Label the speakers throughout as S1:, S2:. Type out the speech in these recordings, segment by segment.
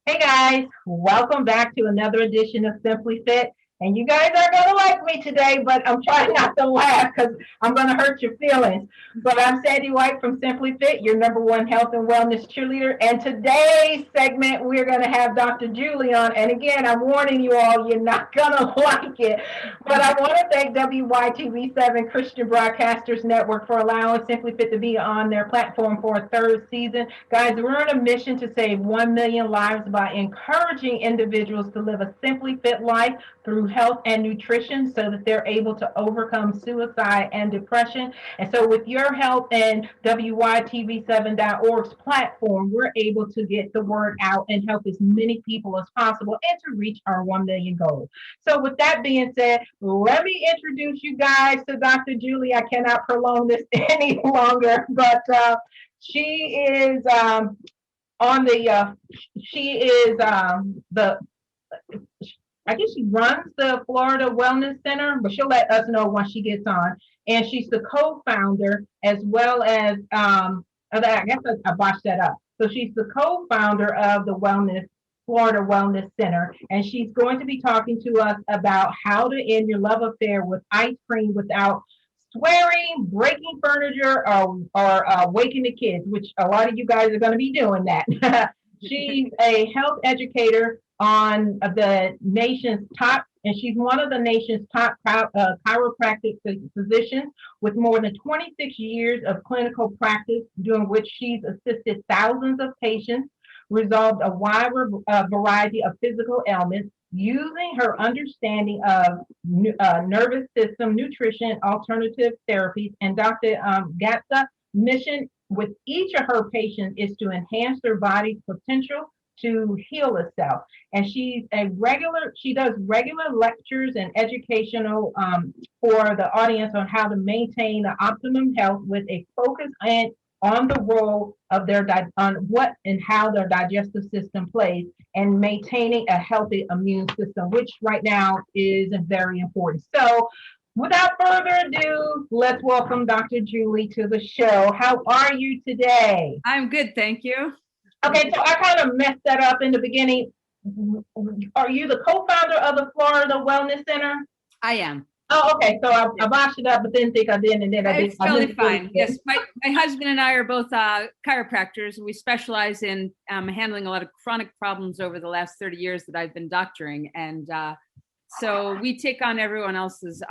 S1: Hey guys, welcome back to another edition of Simply Fit. And you guys are going to like me today, but I'm trying not to laugh because I'm going to hurt your feelings. But I'm Sandy White from Simply Fit, your number one health and wellness cheerleader. And today's segment, we're going to have Dr. Julie on. And again, I'm warning you all, you're not going to like it. But I want to thank WYTV7 Christian Broadcasters Network for allowing Simply Fit to be on their platform for a third season. Guys, we're on a mission to save 1 million lives by encouraging individuals to live a simply fit life through health and nutrition so that they're able to overcome suicide and depression. And so with your help and WYTV7.org's platform, we're able to get the word out and help as many people as possible and to reach our 1 million goal. So with that being said, let me introduce you guys to Dr. Julie. I cannot prolong this any longer, but she is on the she is the I guess she runs the Florida Wellness Center, but she'll let us know when she gets on. And she's the co-founder as well as I guess I botched that up. So she's the co-founder of the Florida Wellness Center, and she's going to be talking to us about how to end your love affair with ice cream without swearing, breaking furniture, or waking the kids, which a lot of you guys are going to be doing that. She's a health educator on the nation's top, and she's one of the nation's top chiropractic physicians with more than 26 years of clinical practice, during which she's assisted thousands of patients, resolved a wide variety of physical ailments, using her understanding of nervous system, nutrition, alternative therapies, and Dr. Gatsa's mission with each of her patients is to enhance their body's potential to heal itself. And she does regular lectures and educational for the audience on how to maintain the optimum health with a focus on the role of on what and how their digestive system plays and maintaining a healthy immune system, which right now is very important. So without further ado, let's welcome Dr. Julie to the show. How are you today?
S2: I'm good, thank you.
S1: Okay, so I kind of messed that up in the beginning. Are you the co-founder of the Florida Wellness Center?
S2: I am.
S1: Oh, okay. So I botched it up, but didn't think I did, and then I did.
S2: It's totally fine. Yes, my husband and I are both chiropractors, and we specialize in handling a lot of chronic problems over the last 30 years that I've been doctoring, and so we take on everyone else's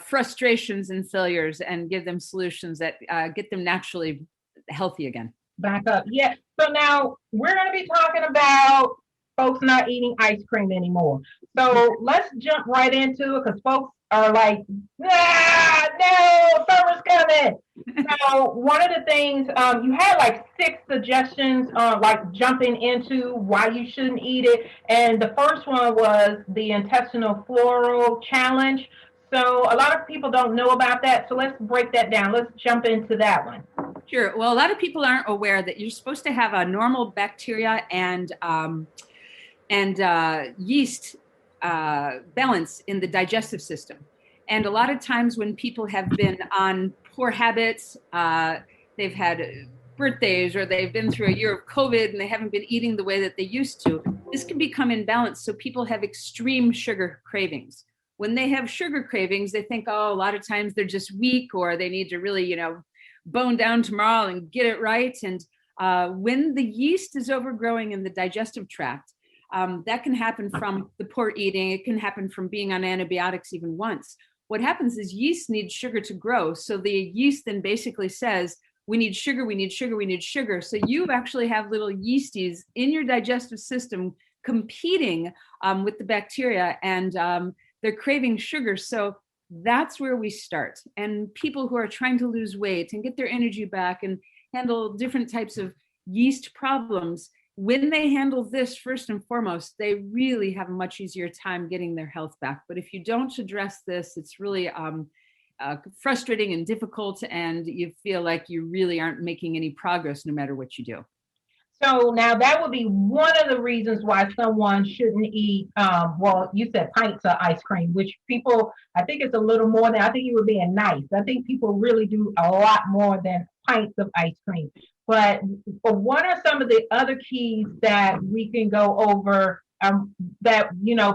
S2: frustrations and failures and give them solutions that get them naturally healthy again.
S1: Back up. Yeah. So now we're going to be talking about folks not eating ice cream anymore. So let's jump right into it because folks are like, no, summer's coming. So one of the things, you had like 6 suggestions like jumping into why you shouldn't eat it. And the first one was the intestinal floral challenge. So a lot of people don't know about that. So let's break that down. Let's jump into that one.
S2: Sure. Well, a lot of people aren't aware that you're supposed to have a normal bacteria and yeast balance in the digestive system. And a lot of times when people have been on poor habits, they've had birthdays or they've been through a year of COVID and they haven't been eating the way that they used to, this can become imbalanced. So people have extreme sugar cravings. When they have sugar cravings, they think, oh, a lot of times they're just weak or they need to really, bone down tomorrow and get it right. And when the yeast is overgrowing in the digestive tract, that can happen from the poor eating. It can happen from being on antibiotics even once. What happens is yeast needs sugar to grow. So the yeast then basically says, we need sugar, we need sugar, we need sugar. So you actually have little yeasties in your digestive system competing with the bacteria, and they're craving sugar. So that's where we start. And people who are trying to lose weight and get their energy back and handle different types of yeast problems, when they handle this first and foremost, they really have a much easier time getting their health back. But if you don't address this, it's really frustrating and difficult, and you feel like you really aren't making any progress no matter what you do.
S1: So now that would be one of the reasons why someone shouldn't eat, well, you said pints of ice cream, which people, I think it's a little more than, I think you were being nice. I think people really do a lot more than pints of ice cream. But what are some of the other keys that we can go over, that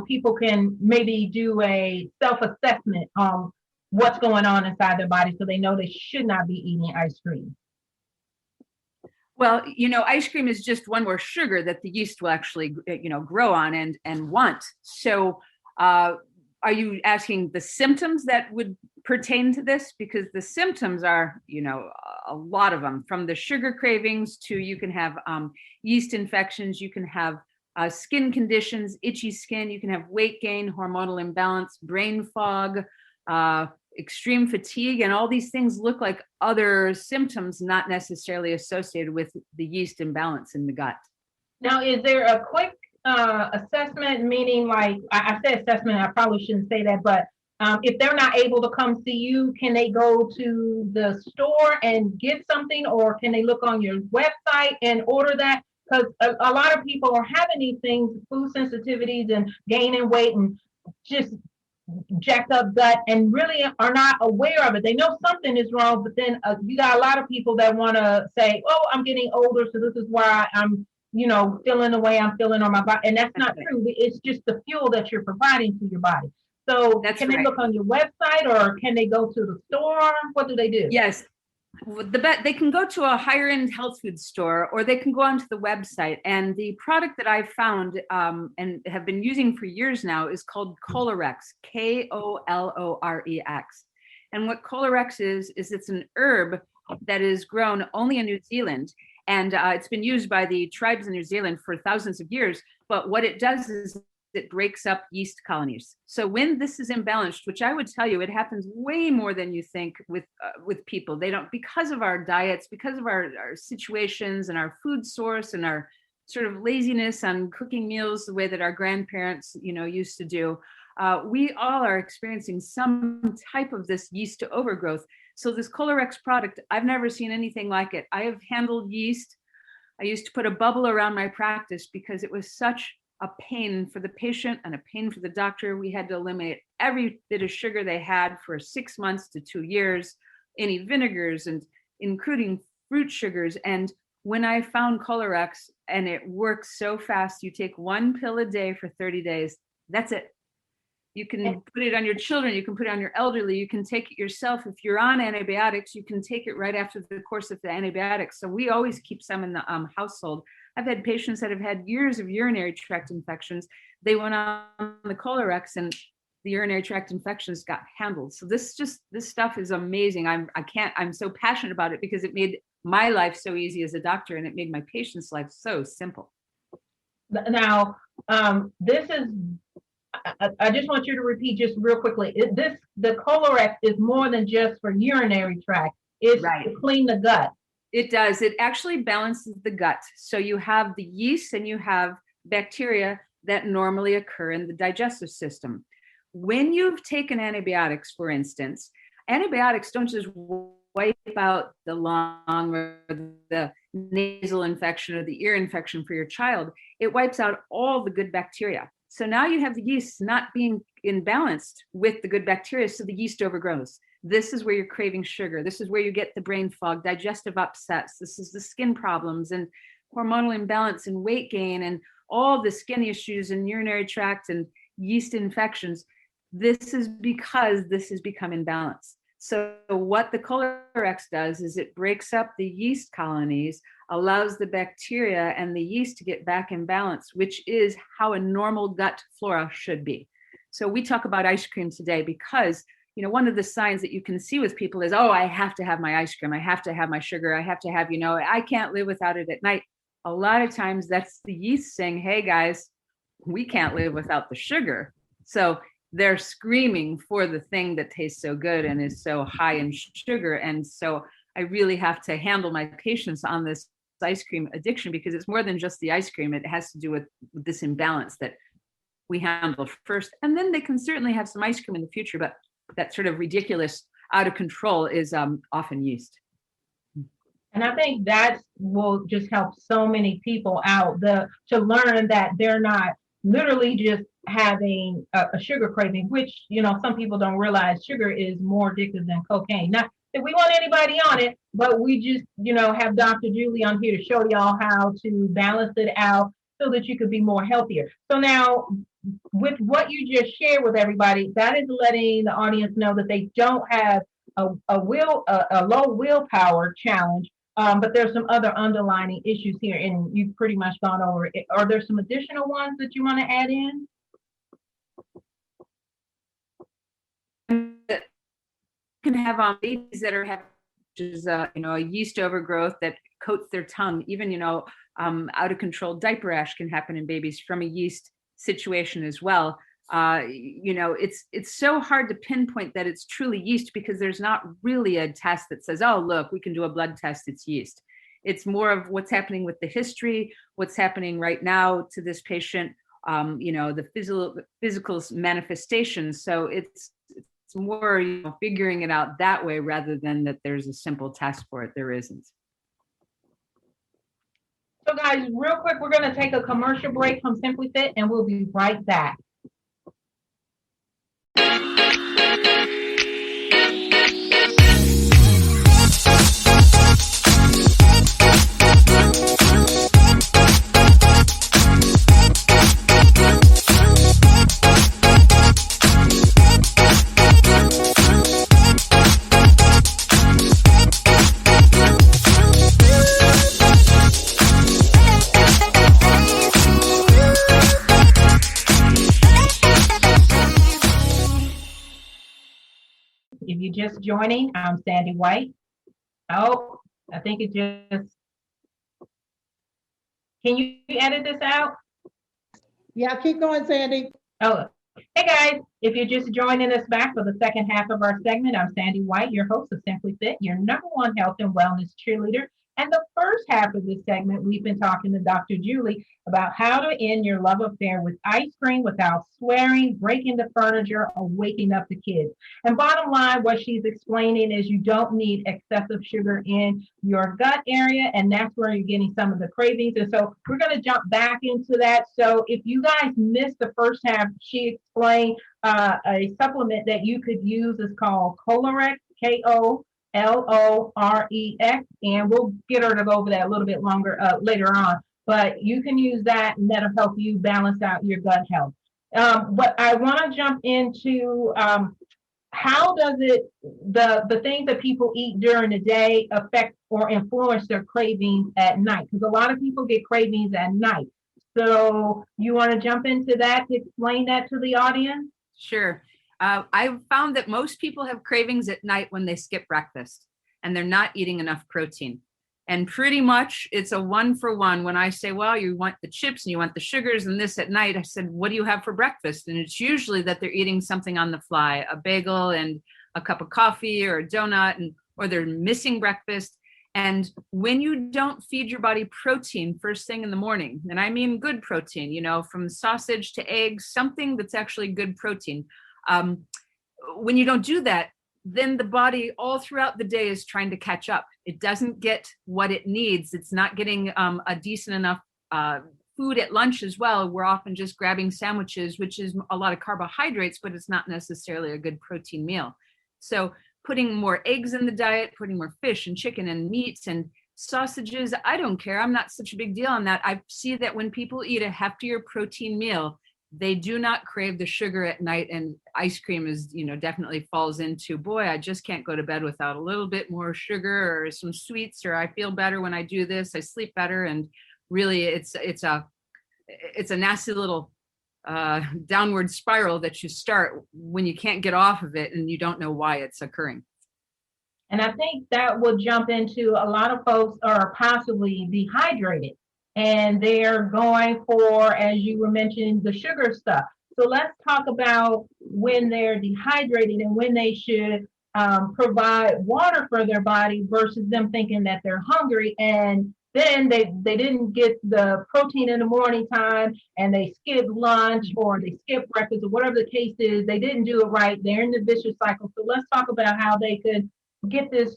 S1: people can maybe do a self-assessment on what's going on inside their body, so they know they should not be eating ice cream?
S2: Well, ice cream is just one more sugar that the yeast will actually, grow on and want. So, are you asking the symptoms that would pertain to this? Because the symptoms are, a lot of them, from the sugar cravings to you can have yeast infections, you can have skin conditions, itchy skin, you can have weight gain, hormonal imbalance, brain fog, extreme fatigue, and all these things look like other symptoms not necessarily associated with the yeast imbalance in the gut.
S1: Now, is there a quick assessment, meaning, like I said assessment, I probably shouldn't say that, but if they're not able to come see you, can they go to the store and get something, or can they look on your website and order that? Because a lot of people are having these things, food sensitivities and gaining weight and just jacked up gut, and really are not aware of it. They know something is wrong, but then you got a lot of people that want to say, "Oh, I'm getting older, so this is why I'm, feeling the way I'm feeling on my body," and that's not true. It's just the fuel that you're providing to your body. So, can they look on your website, or can they go to the store? What do they do?
S2: Yes. They can go to a higher end health food store, or they can go onto the website. And the product that I've found and have been using for years now is called Kolorex, Kolorex. And what Kolorex is it's an herb that is grown only in New Zealand. And it's been used by the tribes in New Zealand for thousands of years. But what it does is it breaks up yeast colonies. So when this is imbalanced, which I would tell you, it happens way more than you think with people. They don't, because of our diets, because of our situations and our food source and our sort of laziness on cooking meals the way that our grandparents, used to do. We all are experiencing some type of this yeast overgrowth. So this Kolorex product, I've never seen anything like it. I have handled yeast. I used to put a bubble around my practice because it was such a pain for the patient and a pain for the doctor. We had to eliminate every bit of sugar they had for 6 months to 2 years, any vinegars, and including fruit sugars. And when I found Kolorex, and it works so fast, you take 1 pill a day for 30 days. That's it. You can put it on your children. You can put it on your elderly. You can take it yourself. If you're on antibiotics, you can take it right after the course of the antibiotics. So we always keep some in the household. I've had patients that have had years of urinary tract infections. They went on the Kolorex and the urinary tract infections got handled. So this stuff is amazing. I'm so passionate about it because it made my life so easy as a doctor, and it made my patient's life so simple.
S1: Now, this is, I just want you to repeat just real quickly. The Kolorex is more than just for urinary tract. It's right to clean the gut.
S2: It does. It actually balances the gut. So you have the yeast and you have bacteria that normally occur in the digestive system. When you've taken antibiotics, for instance, antibiotics don't just wipe out the lung or the nasal infection or the ear infection for your child. It wipes out all the good bacteria. So now you have the yeast not being imbalanced with the good bacteria, so the yeast overgrows. This is where you're craving sugar. This is where you get the brain fog, digestive upsets. This is the skin problems and hormonal imbalance and weight gain and all the skin issues and urinary tract and yeast infections. This is because this has become imbalanced. So what the Kolorex does is it breaks up the yeast colonies, allows the bacteria and the yeast to get back in balance, which is how a normal gut flora should be. So we talk about ice cream today because one of the signs that you can see with people is, oh, I have to have my ice cream. I have to have my sugar. I have to have, I can't live without it at night. A lot of times that's the yeast saying, hey guys, we can't live without the sugar. So they're screaming for the thing that tastes so good and is so high in sugar. And so I really have to handle my patients on this ice cream addiction because it's more than just the ice cream. It has to do with this imbalance that we handle first. And then they can certainly have some ice cream in the future, but that sort of ridiculous, out of control is often yeast.
S1: And I think that will just help so many people out to learn that they're not literally just having a sugar craving, which, some people don't realize sugar is more addictive than cocaine. if we want anybody on it, but we just, have Dr. Julie on here to show y'all how to balance it out so that you could be more healthier. So now, with what you just shared with everybody, that is letting the audience know that they don't have a low willpower challenge, but there's some other underlining issues here, and you've pretty much gone over it. Are there some additional ones that you want to add in?
S2: Can have babies that are having, a yeast overgrowth that coats their tongue. Even out of control diaper rash can happen in babies from a yeast situation as well. It's so hard to pinpoint that it's truly yeast because there's not really a test that says, oh, look, we can do a blood test, it's yeast. It's more of what's happening with the history, what's happening right now to this patient, the physical manifestations. So it's more figuring it out that way rather than that there's a simple test for it. There isn't.
S1: So guys, real quick, we're going to take a commercial break from Simply Fit and we'll be right back. If you're just joining, I'm Sandy White. Oh, I think it just, can you edit this out?
S3: Yeah, keep going, Sandy.
S1: Oh, hey guys, if you're just joining us back for the second half of our segment, I'm Sandy White, your host of Simply Fit, your #1 health and wellness cheerleader. And the first half of this segment, we've been talking to Dr. Julie about how to end your love affair with ice cream without swearing, breaking the furniture, or waking up the kids. And bottom line, what she's explaining is you don't need excessive sugar in your gut area, and that's where you're getting some of the cravings. And so we're going to jump back into that. So if you guys missed the first half, she explained a supplement that you could use is called Kolorex, K-O. L-O-R-E-X, and we'll get her to go over that a little bit longer later on. But you can use that, and that'll help you balance out your gut health. But I want to jump into how does it the things that people eat during the day affect or influence their cravings at night? Because a lot of people get cravings at night. So you want to jump into that to explain that to the audience?
S2: Sure. I've found that most people have cravings at night when they skip breakfast and they're not eating enough protein. And pretty much it's a 1-for-1 when I say, well, you want the chips and you want the sugars and this at night. I said, what do you have for breakfast? And it's usually that they're eating something on the fly, a bagel and a cup of coffee or a donut, or they're missing breakfast. And when you don't feed your body protein first thing in the morning, and I mean good protein, from sausage to eggs, something that's actually good protein. When you don't do that, then the body all throughout the day is trying to catch up. It doesn't get what it needs. It's not getting a decent enough food at lunch as well. We're often just grabbing sandwiches, which is a lot of carbohydrates, but it's not necessarily a good protein meal. So putting more eggs in the diet, putting more fish and chicken and meats and sausages, I don't care. I'm not such a big deal on that. I see that when people eat a heftier protein meal, they do not crave the sugar at night, and ice cream is, definitely falls into, boy, I just can't go to bed without a little bit more sugar or some sweets, or I feel better when I do this, I sleep better. And really it's a nasty little downward spiral that you start when you can't get off of it and you don't know why it's occurring.
S1: And I think that will jump into a lot of folks are possibly dehydrated. And they're going for, as you were mentioning, the sugar stuff. So let's talk about when they're dehydrated and when they should provide water for their body versus them thinking that they're hungry. And then they didn't get the protein in the morning time and they skipped lunch or they skipped breakfast or whatever the case is. They didn't do it right. They're in the vicious cycle. So let's talk about how they could get this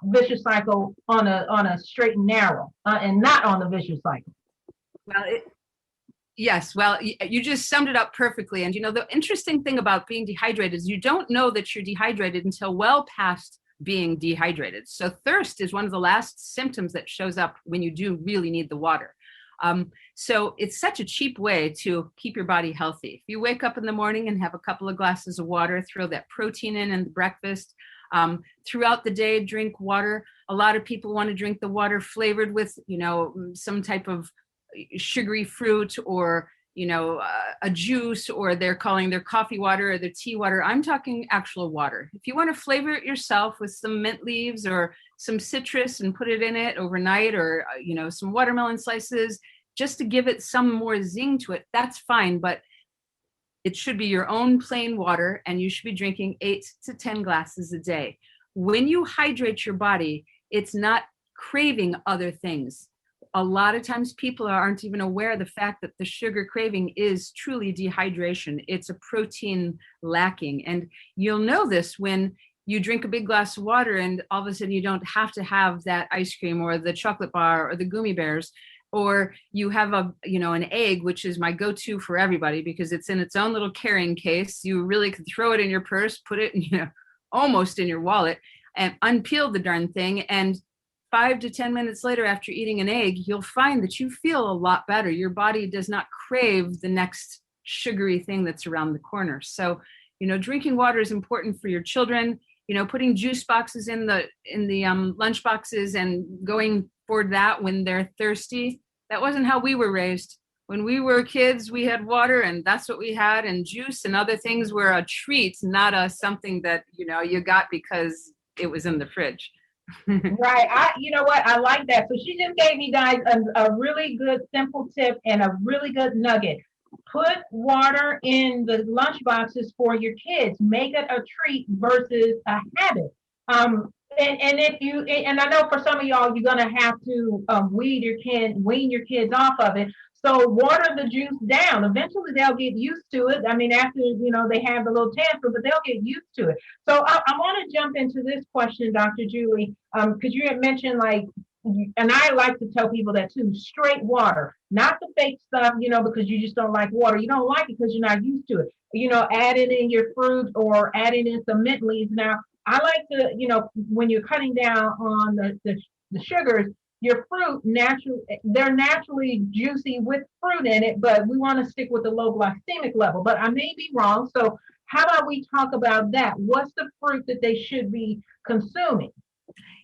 S1: vicious cycle on a straight and narrow and not on the vicious cycle.
S2: Well, yes. Well, you just summed it up perfectly. And, the interesting thing about being dehydrated is you don't know that you're dehydrated until well past being dehydrated. So thirst is one of the last symptoms that shows up when you do really need the water. So it's such a cheap way to keep your body healthy. If you wake up in the morning and have a couple of glasses of water, throw that protein in the breakfast. Throughout the day, drink water. A lot of people want to drink the water flavored with, some type of sugary fruit or, a juice, or they're calling their coffee water or their tea water. I'm talking actual water. If you want to flavor it yourself with some mint leaves or some citrus and put it in it overnight, or, some watermelon slices, just to give it some more zing to it, that's fine. But it should be your own plain water, and you should be drinking 8 to 10 glasses a day. When you hydrate your body, it's not craving other things. A lot of times people aren't even aware of the fact that the sugar craving is truly dehydration. It's a protein lacking. And you'll know this when you drink a big glass of water and all of a sudden you don't have to have that ice cream or the chocolate bar or the gummy bears, or you have an egg, which is my go-to for everybody because it's in its own little carrying case. You really could throw it in your purse, put it almost in your wallet, and unpeel the darn thing. And 5 to 10 minutes later, after eating an egg, you'll find that you feel a lot better. Your body does not crave the next sugary thing that's around the corner. So, drinking water is important for your children. Putting juice boxes in the lunch boxes and going for that when they're thirsty. That wasn't how we were raised. When we were kids, we had water and that's what we had, and juice and other things were a treat, not something that, you got because it was in the fridge.
S1: Right. You know what? I like that. So she just gave me guys a really good simple tip and a really good nugget. Put water in the lunch boxes for your kids. Make it a treat versus a habit. And I know for some of y'all, you're gonna have to wean your kids off of it. So water the juice down. Eventually they'll get used to it. I mean, after they have the little tantrum, but they'll get used to it. So I want to jump into this question, Dr. Julie, because you had mentioned and I like to tell people that too, straight water, not the fake stuff, because you just don't like water. You don't like it because you're not used to it. Adding in your fruit or adding in some mint leaves. Now, I like to, when you're cutting down on the sugars, your fruit they're naturally juicy with fruit in it, but we want to stick with the low glycemic level. But I may be wrong. So how about we talk about that? What's the fruit that they should be consuming?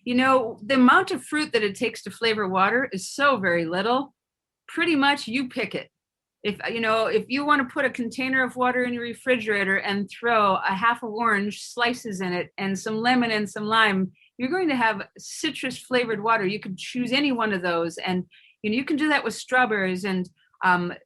S2: The amount of fruit that it takes to flavor water is so very little. Pretty much you pick it. If you want to put a container of water in your refrigerator and throw a half of orange slices in it and some lemon and some lime, you're going to have citrus flavored water. You could choose any one of those. And, you can do that with strawberries and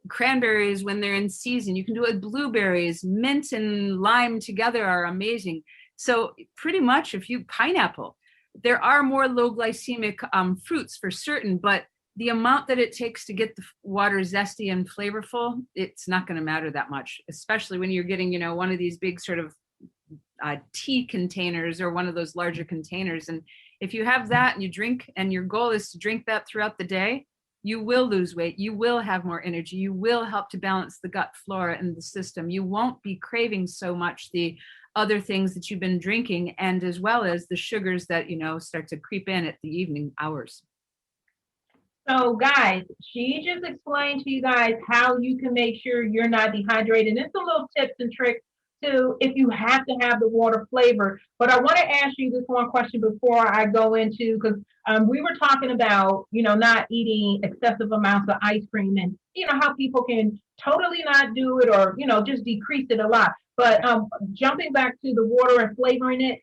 S2: cranberries when they're in season. You can do it with blueberries. Mint and lime together are amazing. So pretty much pineapple, there are more low glycemic fruits for certain, but the amount that it takes to get the water zesty and flavorful, it's not going to matter that much, especially when you're getting, one of these big sort of tea containers or one of those larger containers. And if you have that and you drink, and your goal is to drink that throughout the day, you will lose weight. You will have more energy. You will help to balance the gut flora in the system. You won't be craving so much the other things that you've been drinking, and as well as the sugars that, start to creep in at the evening hours.
S1: So guys, she just explained to you guys how you can make sure you're not dehydrated. And some little tips and tricks too, if you have to have the water flavor. But I want to ask you this one question before I go into, because we were talking about, not eating excessive amounts of ice cream and, how people can totally not do it or, just decrease it a lot. But jumping back to the water and flavoring it,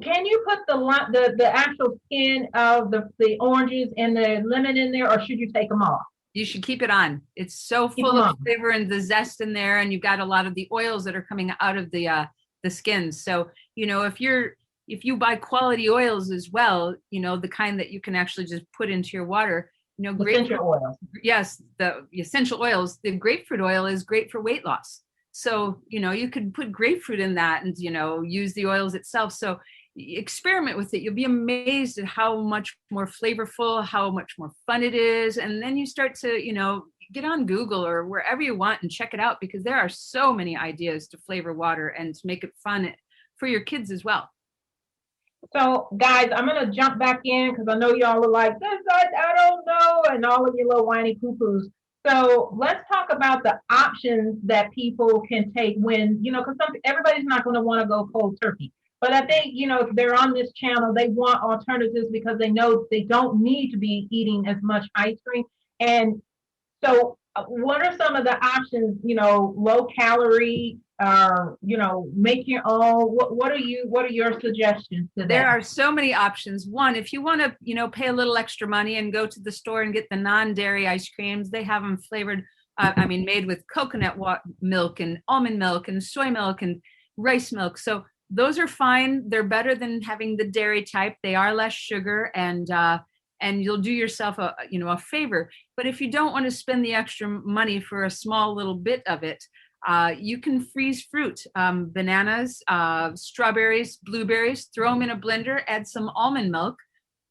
S1: can you put the actual skin of the oranges and the lemon in there, or should you take them off?
S2: You should keep it on. It's so full of flavor and the zest in there, and you've got a lot of the oils that are coming out of the skins. So, if you buy quality oils as well, the kind that you can actually just put into your water,
S1: essential oils.
S2: Yes, the essential oils. The grapefruit oil is great for weight loss. So, you could put grapefruit in that and, use the oils itself. So experiment with it. You'll be amazed at how much more flavorful, how much more fun it is. And then you start to, get on Google or wherever you want and check it out, because there are so many ideas to flavor water and to make it fun for your kids as well.
S1: So, guys, I'm gonna jump back in because I know y'all are like, this, I don't know, and all of you little whiny poo-poos. So let's talk about the options that people can take when, because everybody's not going to want to go cold turkey. But I think, if they're on this channel, they want alternatives because they know they don't need to be eating as much ice cream. And so, what are some of the options? Low calorie, make your own. What are your suggestions to
S2: There
S1: that?
S2: are so many options. One, if you want to, pay a little extra money and go to the store and get the non-dairy ice creams, they have them flavored, made with coconut milk and almond milk and soy milk and rice milk. So those are fine. They're better than having the dairy type. They are less sugar, and you'll do yourself a favor. But if you don't want to spend the extra money for a small little bit of it, you can freeze fruit, bananas, strawberries, blueberries, throw them in a blender, add some almond milk,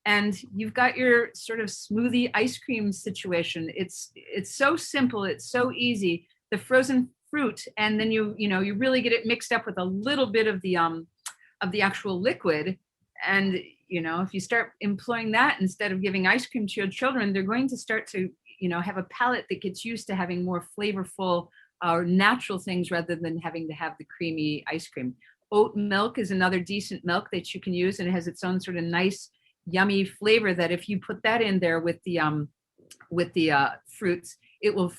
S2: and you've got your sort of smoothie ice cream situation. It's so simple, it's so easy. The frozen fruit, and then you really get it mixed up with a little bit of the actual liquid. And if you start employing that instead of giving ice cream to your children, they're going to start to have a palate that gets used to having more flavorful or natural things rather than having to have the creamy ice cream. Oat milk is another decent milk that you can use, and it has its own sort of nice, yummy flavor that if you put that in there with the fruits, it will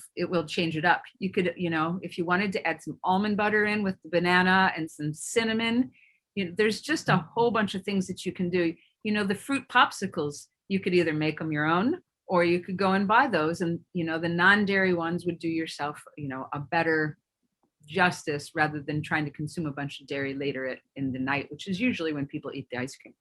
S2: change it up. You could, if you wanted to add some almond butter in with the banana and some cinnamon, there's just a whole bunch of things that you can do. The fruit popsicles, you could either make them your own, or you could go and buy those, and the non-dairy ones would do yourself a better justice rather than trying to consume a bunch of dairy later in the night, which is usually when people eat the ice cream.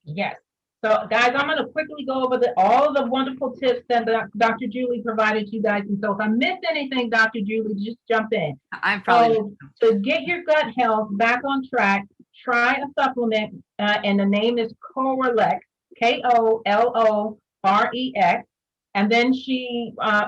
S1: Yes. So, guys, I'm going to quickly go over all of the wonderful tips that Dr. Julie provided you guys. And so, if I missed anything, Dr. Julie, just jump in.
S2: I'm probably
S1: to get your gut health back on track, try a supplement, and the name is Colorex, Kollorex. And then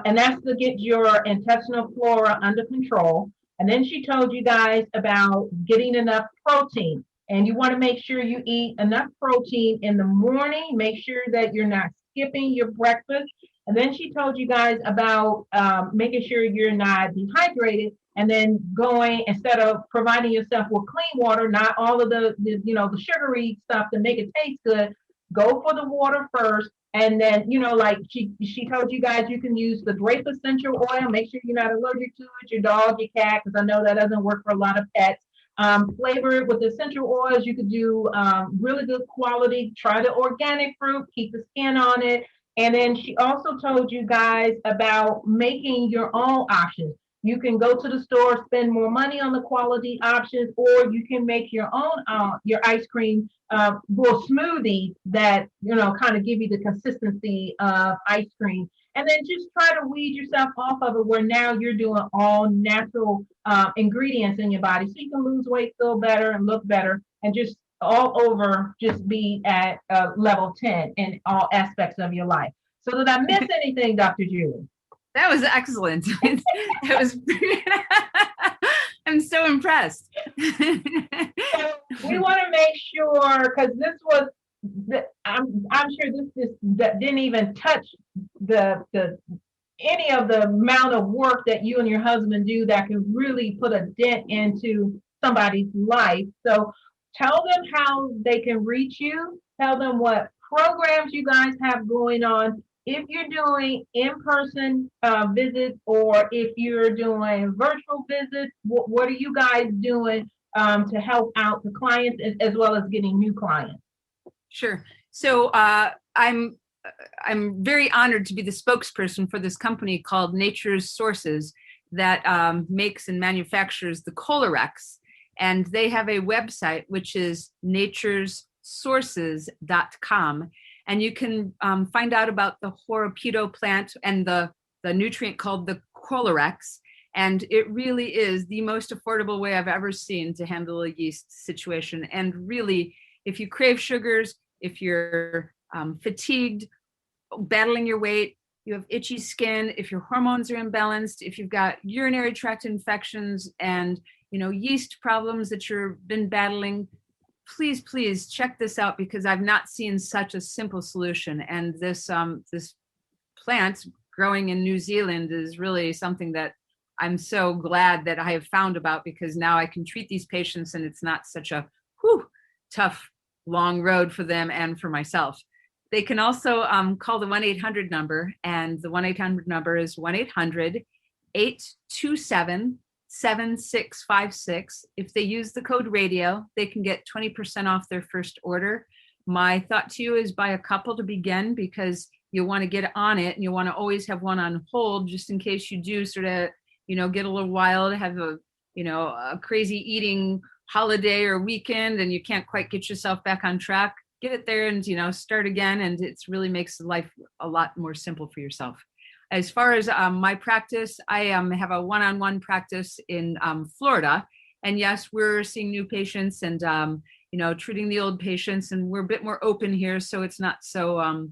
S1: and that's to get your intestinal flora under control. And then she told you guys about getting enough protein. And you want to make sure you eat enough protein in the morning. Make sure that you're not skipping your breakfast. And then she told you guys about making sure you're not dehydrated, and then going, instead of providing yourself with clean water, not all of the sugary stuff to make it taste good, go for the water first. And then, like she told you guys, you can use the grape essential oil. Make sure you're not allergic to it, your dog, your cat, because I know that doesn't work for a lot of pets. Flavor it with essential oils. You could do really good quality. Try the organic fruit, keep the skin on it. And then she also told you guys about making your own options. You can go to the store, spend more money on the quality options, or you can make your own your ice cream smoothie that kind of give you the consistency of ice cream. And then just try to weed yourself off of it, where now you're doing all natural ingredients in your body, so you can lose weight, feel better, and look better, and just all over just be at level 10 in all aspects of your life. So did I miss anything, Dr. Julie?
S2: That was excellent. That was. I'm so impressed.
S1: So we want to make sure, because this was, I'm sure this didn't even touch the any of the amount of work that you and your husband do that can really put a dent into somebody's life. So tell them how they can reach you. Tell them what programs you guys have going on. If you're doing in-person visits, or if you're doing virtual visits, what are you guys doing to help out the clients as well as getting new clients?
S2: Sure. So I'm very honored to be the spokesperson for this company called Nature's Sources that makes and manufactures the Colorex. And they have a website, which is naturesources.com. And you can find out about the Horopedo plant and the nutrient called the Colorex. And it really is the most affordable way I've ever seen to handle a yeast situation. And really, if you crave sugars, if you're fatigued, battling your weight, you have itchy skin, if your hormones are imbalanced, if you've got urinary tract infections and yeast problems that you've been battling, please check this out, because I've not seen such a simple solution. And this plant growing in New Zealand is really something that I'm so glad that I have found about, because now I can treat these patients and it's not such a tough, long road for them and for myself. They can also call the 1-800 number, and the 1-800 number is 1-800-827-7656. If they use the code radio, they can get 20% off their first order. My thought to you is buy a couple to begin, because you'll want to get on it, and you'll want to always have one on hold, just in case you do sort of, get a little wild, have a crazy eating holiday or weekend, and you can't quite get yourself back on track. Get it there and, start again. And it really makes life a lot more simple for yourself. As far as my practice, I have a one-on-one practice in Florida. And yes, we're seeing new patients and, treating the old patients. And we're a bit more open here. So it's not so,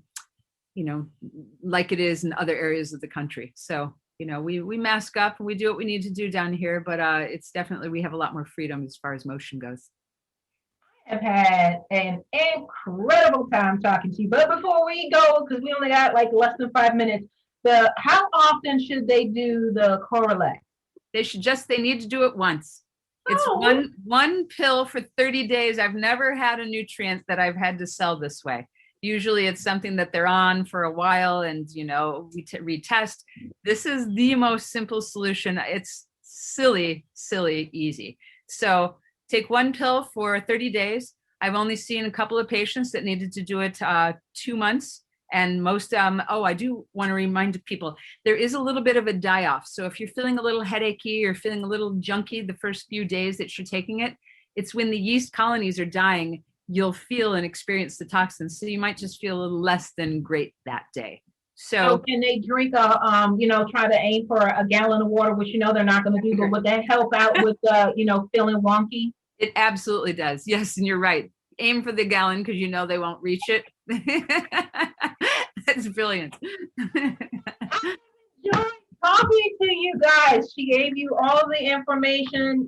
S2: like it is in other areas of the country. So, we mask up and we do what we need to do down here. But it's definitely, we have a lot more freedom as far as motion goes.
S1: Have had an incredible time talking to you. But before we go, because we only got like less than 5 minutes, how often should they do the Corilex?
S2: They need to do it once. It's one pill for 30 days. I've never had a nutrient that I've had to sell this way. Usually it's something that they're on for a while and, we retest. This is the most simple solution. It's silly easy. So take one pill for 30 days. I've only seen a couple of patients that needed to do it 2 months. And most, I do want to remind people, there is a little bit of a die-off. So if you're feeling a little headachy or feeling a little junky the first few days that you're taking it, it's when the yeast colonies are dying, you'll feel and experience the toxins. So you might just feel a little less than great that day. So
S1: can they drink try to aim for a gallon of water, which they're not going to do, but would that help out with feeling wonky?
S2: It absolutely does. Yes, and you're right. Aim for the gallon, because they won't reach it. That's brilliant.
S1: Talking to you guys. She gave you all the information.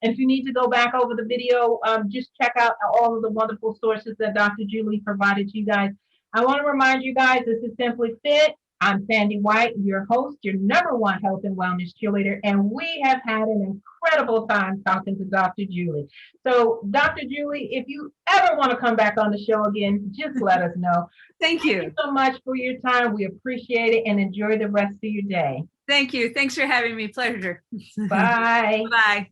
S1: If you need to go back over the video, just check out all of the wonderful sources that Dr. Julie provided you guys. I want to remind you guys, this is Simply Fit. I'm Sandy White, your host, your #1 health and wellness cheerleader, and we have had an incredible time talking to Dr. Julie. So, Dr. Julie, if you ever want to come back on the show again, just let us know.
S2: Thank you
S1: so much for your time. We appreciate it, and enjoy the rest of your day.
S2: Thank you. Thanks for having me. Pleasure.
S1: Bye.
S2: Bye.